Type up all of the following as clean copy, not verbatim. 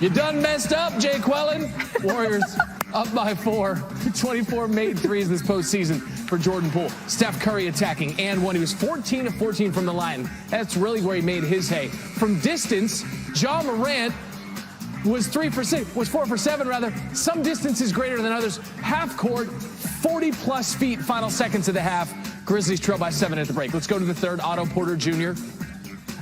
You done messed up, Jay Quellen. Warriors up by 4. 24 made threes this postseason for Jordan Poole. Steph Curry attacking and one. He was 14 of 14 from the line. That's really where he made his hay. From distance, Ja Morant was 4 for 7 rather. Some distances greater than others. Half court, 40-plus feet, final seconds of the half. Grizzlies trail by 7 at the break. Let's go to the third. Otto Porter Jr.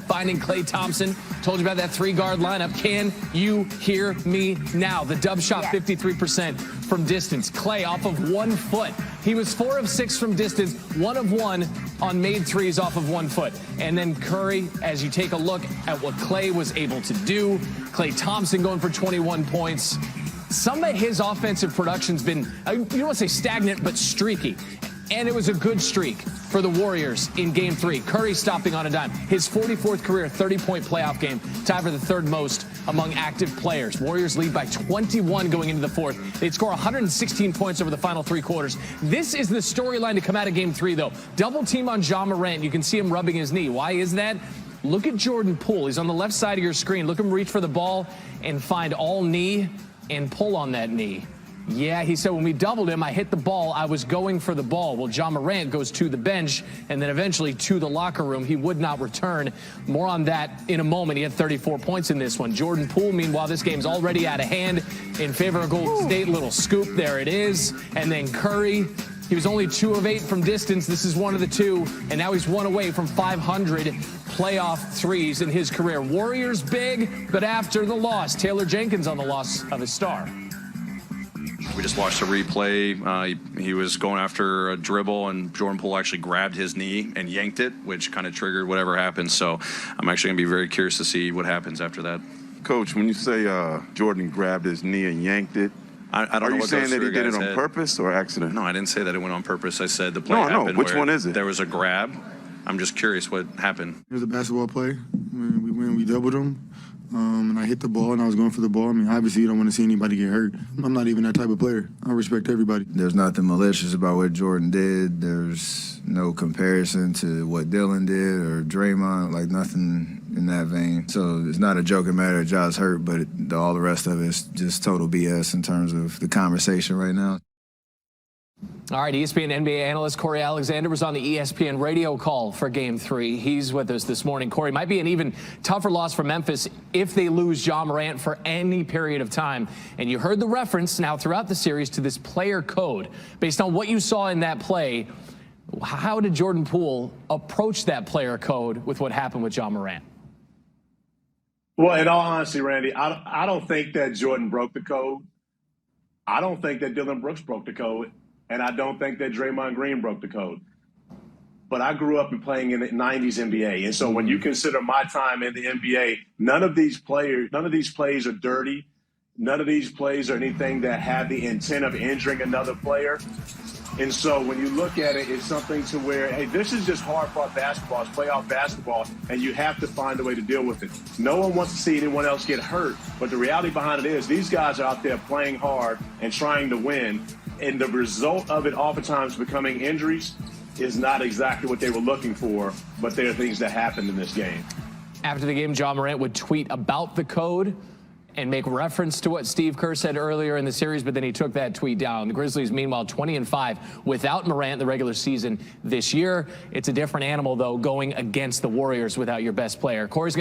finding Klay Thompson. Told you about that 3-guard lineup. Can you hear me now? The dub shot, 53% from distance. Klay off of 1 foot. He was 4 of 6 from distance, 1 of 1 on made threes off of 1 foot. And then Curry, as you take a look at what Klay was able to do, Klay Thompson going for 21 points. Some of his offensive production's been, you don't want to say stagnant, but streaky. And it was a good streak for the Warriors in Game 3. Curry stopping on a dime. His 44th career 30-point playoff game, tied for the 3rd most among active players. Warriors lead by 21 going into the 4th. They'd score 116 points over the final 3 quarters. This is the storyline to come out of Game 3, though. Double team on Ja Morant. You can see him rubbing his knee. Why is that? Look at Jordan Poole. He's on the left side of your screen. Look him reach for the ball and find all knee and pull on that knee. Yeah, he said, when we doubled him, I hit the ball. I was going for the ball. Well, Ja Morant goes to the bench and then eventually to the locker room. He would not return. More on that in a moment. He had 34 points in this one. Jordan Poole, meanwhile, this game's already out of hand in favor of Golden State. Little scoop. There it is. And then Curry. He was only 2 of 8 from distance. This is 1 of the 2. And now he's 1 away from 500 playoff threes in his career. Warriors big, but after the loss. Taylor Jenkins on the loss of his star. We just watched a replay. He was going after a dribble, and Jordan Poole actually grabbed his knee and yanked it, which kind of triggered whatever happened. So I'm actually going to be very curious to see what happens after that. Coach, when you say Jordan grabbed his knee and yanked it, I don't know. Are you what saying that he did it on said. Purpose or accident? No, I didn't say that it went on purpose. I said the play happened. Which one is it? There was a grab. I'm just curious what happened. It was a basketball play. We doubled him. And I hit the ball, and I was going for the ball. I mean, obviously, you don't want to see anybody get hurt. I'm not even that type of player. I respect everybody. There's nothing malicious about what Jordan did. There's no comparison to what Dylan did or Draymond, like nothing in that vein. So it's not a joking matter that Ja's hurt, but all the rest of it's just total BS in terms of the conversation right now. All right, ESPN NBA analyst Corey Alexander was on the ESPN radio call for Game 3. He's with us this morning. Corey, might be an even tougher loss for Memphis if they lose Ja Morant for any period of time. And you heard the reference now throughout the series to this player code. Based on what you saw in that play, how did Jordan Poole approach that player code with what happened with Ja Morant? Well, in all honesty, Randy, I don't think that Jordan broke the code. I don't think that Dylan Brooks broke the code. And I don't think that Draymond Green broke the code. But I grew up playing in the 90s NBA. And so when you consider my time in the NBA, none of these plays are dirty. None of these plays are anything that have the intent of injuring another player. And so when you look at it, it's something to where, hey, this is just hard-fought basketball. It's playoff basketball, and you have to find a way to deal with it. No one wants to see anyone else get hurt. But the reality behind it is these guys are out there playing hard and trying to win. And the result of it oftentimes becoming injuries is not exactly what they were looking for, but there are things that happened in this game. After the game, Ja Morant would tweet about the code and make reference to what Steve Kerr said earlier in the series, but then he took that tweet down. The Grizzlies, meanwhile, 20-5 without Morant in the regular season this year. It's a different animal, though, going against the Warriors without your best player. Corey's